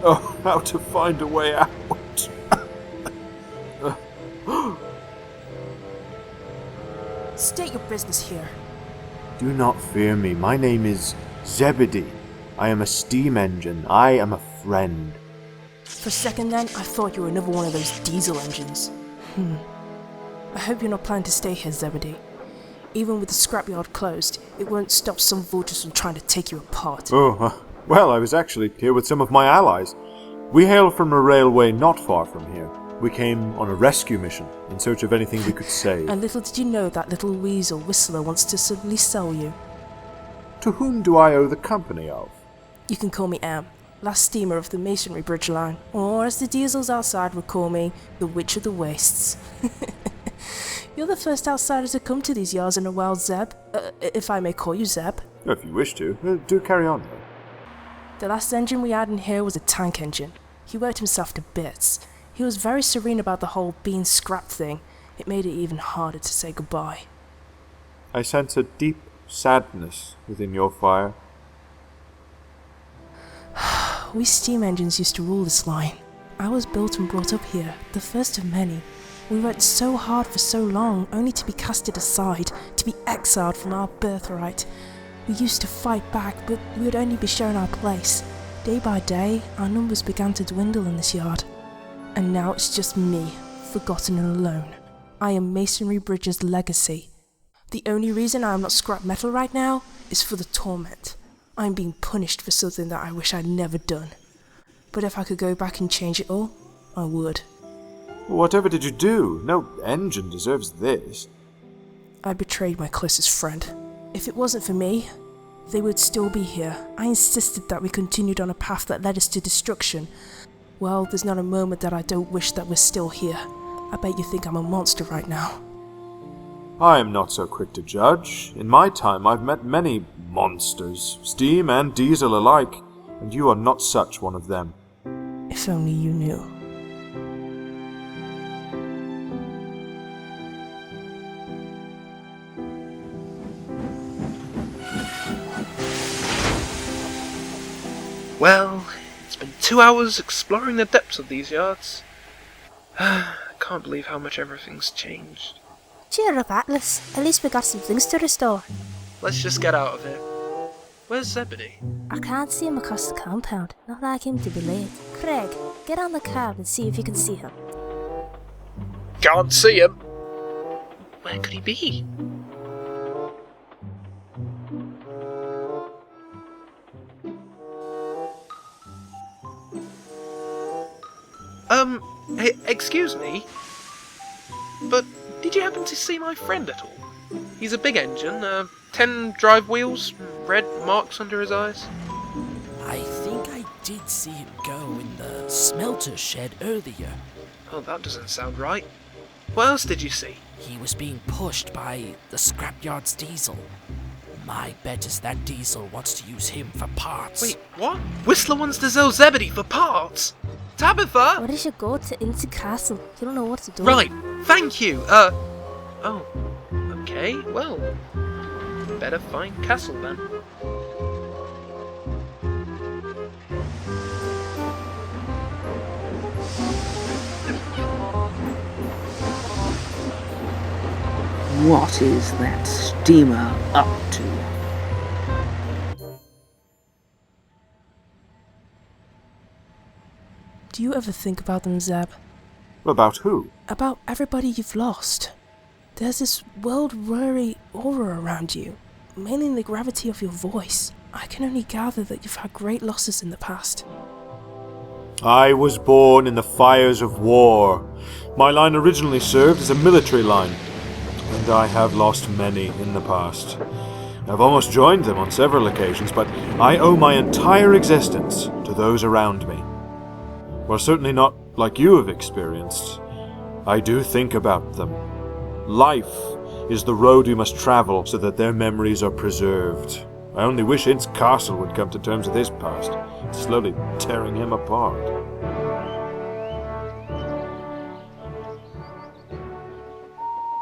Oh, how to find a way out. State your business here. Do not fear me. My name is Zebedee. I am a steam engine. I am a friend. For a second then, I thought you were another one of those diesel engines. I hope you're not planning to stay here, Zebedee. Even with the scrapyard closed, it won't stop some vultures from trying to take you apart. Well, I was actually here with some of my allies. We hail from a railway not far from here. We came on a rescue mission in search of anything we could save. And little did you know that little weasel Whistler wants to suddenly sell you. To whom do I owe the company of? You can call me Am, last steamer of the Masonry Bridge line, or as the diesels outside would call me, the Witch of the Wastes. You're the first outsider to come to these yards in a while, Zeb. If I may call you Zeb. If you wish to. Do carry on, though. The last engine we had in here was a tank engine. He worked himself to bits. He was very serene about the whole being scrapped thing. It made it even harder to say goodbye. I sense a deep sadness within your fire. We steam engines used to rule this line. I was built and brought up here, the first of many. We worked so hard for so long, only to be casted aside, to be exiled from our birthright. We used to fight back, but we would only be shown our place. Day by day, our numbers began to dwindle in this yard. And now it's just me, forgotten and alone. I am Masonry Bridge's legacy. The only reason I am not scrap metal right now is for the torment. I am being punished for something that I wish I'd never done. But if I could go back and change it all, I would. Whatever did you do? No engine deserves this. I betrayed my closest friend. If it wasn't for me, they would still be here. I insisted that we continued on a path that led us to destruction. Well, there's not a moment that I don't wish that we're still here. I bet you think I'm a monster right now. I am not so quick to judge. In my time, I've met many monsters, steam and diesel alike, and you are not such one of them. If only you knew. Well, it's been 2 hours exploring the depths of these yards. I can't believe how much everything's changed. Cheer up, Atlas. At least we got some things to restore. Let's just get out of here. Where's Zebedee? I can't see him across the compound. Not like him to be late. Craig, get on the cab and see if you can see him. Can't see him. Where could he be? Hey, excuse me? But did you happen to see my friend at all? He's a big engine, 10 drive wheels, red marks under his eyes. I think I did see him go in the smelter shed earlier. Oh, that doesn't sound right. What else did you see? He was being pushed by the scrapyard's diesel. My bet is that diesel wants to use him for parts. Wait, what? Whistler wants to sell Zebedee for parts? Tabitha! What if you go to Ince Castle? You don't know what to do. Right, thank you. Oh, okay, well, better find Castle then. What is that steamer up to? Do you ever think about them, Zeb? About who? About everybody you've lost. There's this world-weary aura around you, mainly in the gravity of your voice. I can only gather that you've had great losses in the past. I was born in the fires of war. My line originally served as a military line, and I have lost many in the past. I've almost joined them on several occasions, but I owe my entire existence to those around me. Well, certainly not like you have experienced. I do think about them. Life is the road we must travel so that their memories are preserved. I only wish Ince Castle would come to terms with his past. It's slowly tearing him apart.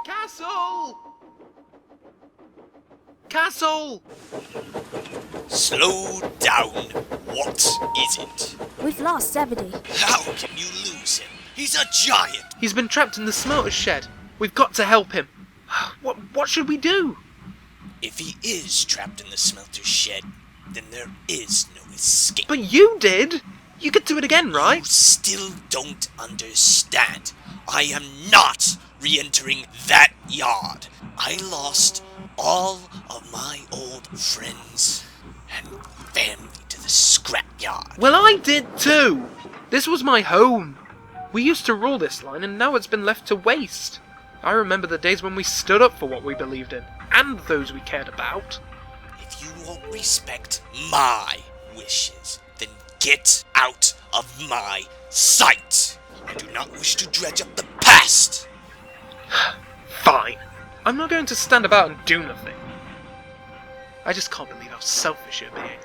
Castle! Castle! Slow down. What is it? We've lost Zebedee. How can you lose him? He's a giant. He's been trapped in the smelter's shed. We've got to help him. What should we do? If he is trapped in the smelter shed, then there is no escape. But you did! You could do it again, right? You still don't understand. I am not re-entering that yard. I lost all of my old friends and family to the scrapyard. Well, I did too! This was my home. We used to rule this line, and now it's been left to waste. I remember the days when we stood up for what we believed in, and those we cared about. If you won't respect my wishes, then get out of my sight. I do not wish to dredge up the past. Fine. I'm not going to stand about and do nothing. I just can't believe how selfish you're being.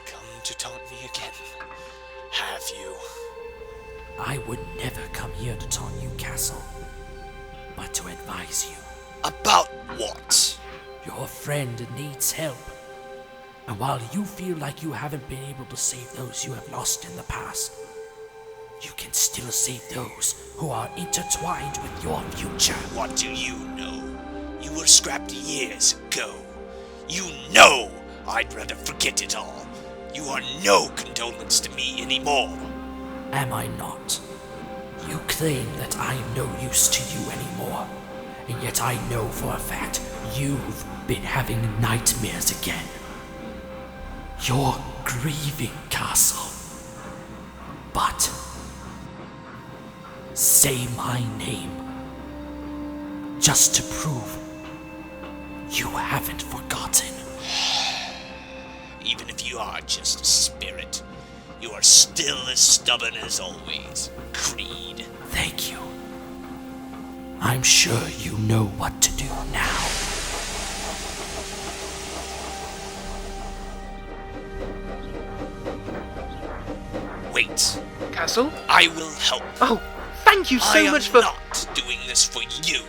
Come to taunt me again, have you? I would never come here to taunt you, Castle, but to advise you. About what? Your friend needs help. And while you feel like you haven't been able to save those you have lost in the past, you can still save those who are intertwined with your future. What do you know? You were scrapped years ago. You know I'd rather forget it all. You are no condolence to me anymore. Am I not? You claim that I am no use to you anymore, and yet I know for a fact you've been having nightmares again. You're grieving, Castle. But say my name, just to prove you haven't forgotten. Even if you are just a spirit, you are still as stubborn as always, Creed. Thank you. I'm sure you know what to do now. Wait, Castle? I will help. Oh, thank you so I am much for... not doing this for you.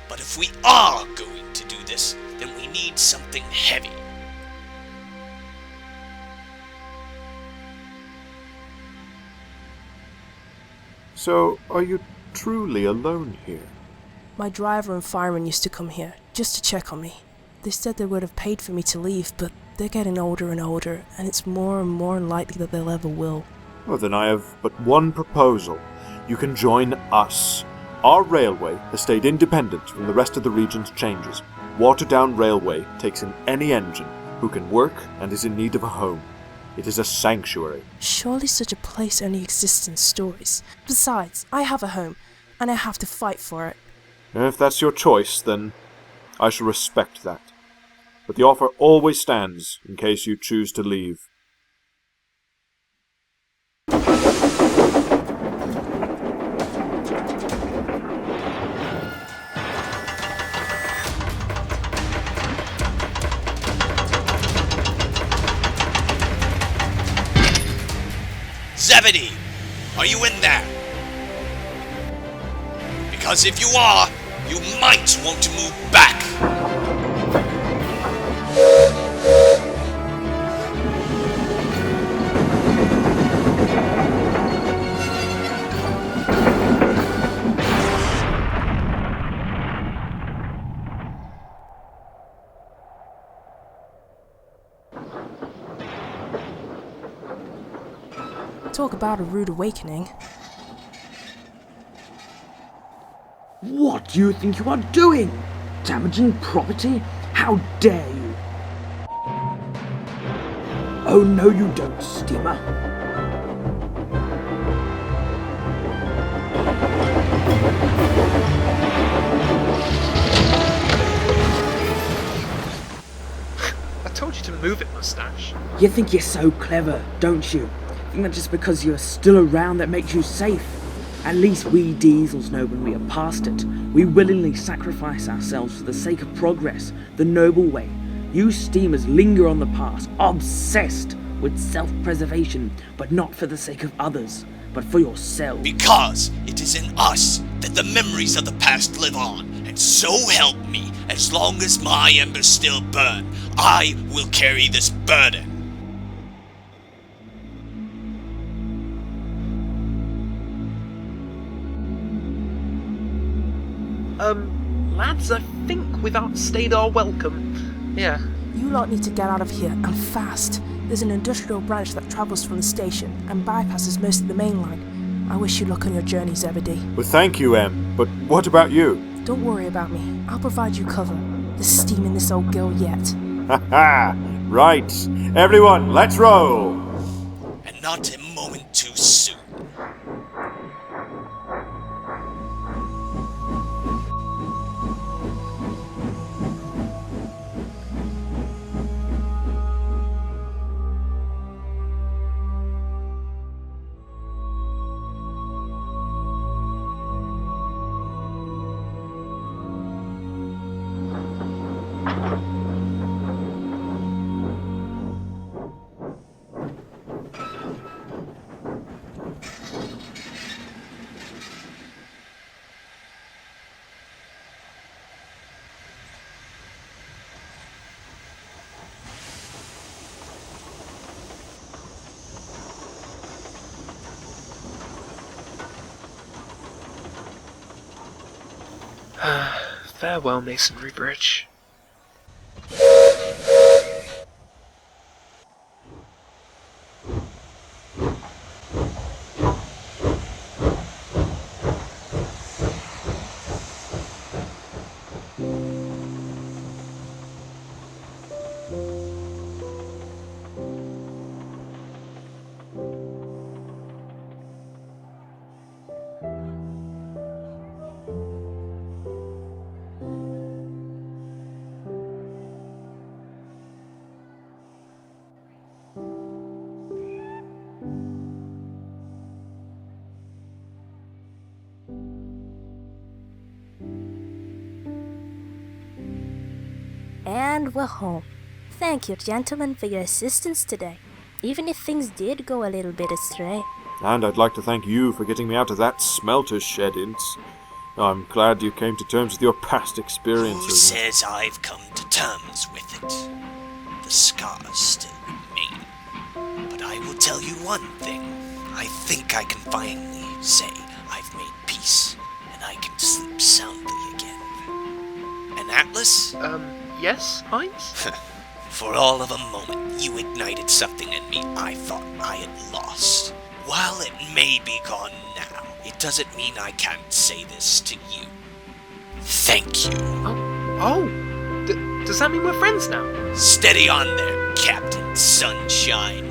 But if we are going to do this, then we need something heavy. So, are you truly alone here? My driver and fireman used to come here, just to check on me. They said they would have paid for me to leave, but they're getting older and older, and it's more and more unlikely that they'll ever will. Well, then I have but one proposal. You can join us. Our railway has stayed independent from the rest of the region's changes. Waterdown Railway takes in any engine who can work and is in need of a home. It is a sanctuary. Surely such a place only exists in stories. Besides, I have a home, and I have to fight for it. If that's your choice, then I shall respect that. But the offer always stands in case you choose to leave. Zebedee, are you in there? Because if you are, you might want to move back. Talk about a rude awakening. What do you think you are doing? Damaging property? How dare you? Oh no you don't, steamer. I told you to move it, Mustache. You think you're so clever, don't you? Think that just because you're still around that makes you safe? At least we diesels know when we are past it. We willingly sacrifice ourselves for the sake of progress, the noble way. You steamers linger on the past, obsessed with self-preservation, but not for the sake of others. but for yourself. Because it is in us that the memories of the past live on. And so help me, as long as my embers still burn, I will carry this burden. Lads, I think we've outstayed our welcome. Yeah. You lot need to get out of here, and fast. There's an industrial branch that travels from the station and bypasses most of the main line. I wish you luck on your journey, Zebedee. Well, thank you, Em. But what about you? Don't worry about me. I'll provide you cover. There's steam in this old girl yet. Ha ha! Right. Everyone, let's roll! And not a moment too soon. Farewell, Masonry Bridge. And we're home. Thank you, gentlemen, for your assistance today, even if things did go a little bit astray. And I'd like to thank you for getting me out of that smelter shed, Ince. I'm glad you came to terms with your past Who experiences. says I've come to terms with it? The scars still remain. But I will tell you one thing. I think I can finally say I've made peace, and I can sleep soundly again. An atlas? Yes, Heinz? For all of a moment, you ignited something in me I thought I had lost. While it may be gone now, it doesn't mean I can't say this to you. Thank you. Does that mean we're friends now? Steady on there, Captain Sunshine.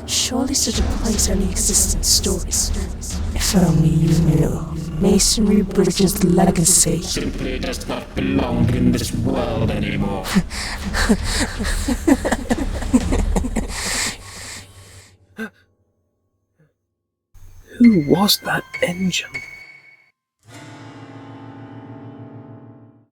Surely such a place only exists in stories. If only you knew. Masonry Bridge's legacy simply does not belong in this world anymore. Who was that engine?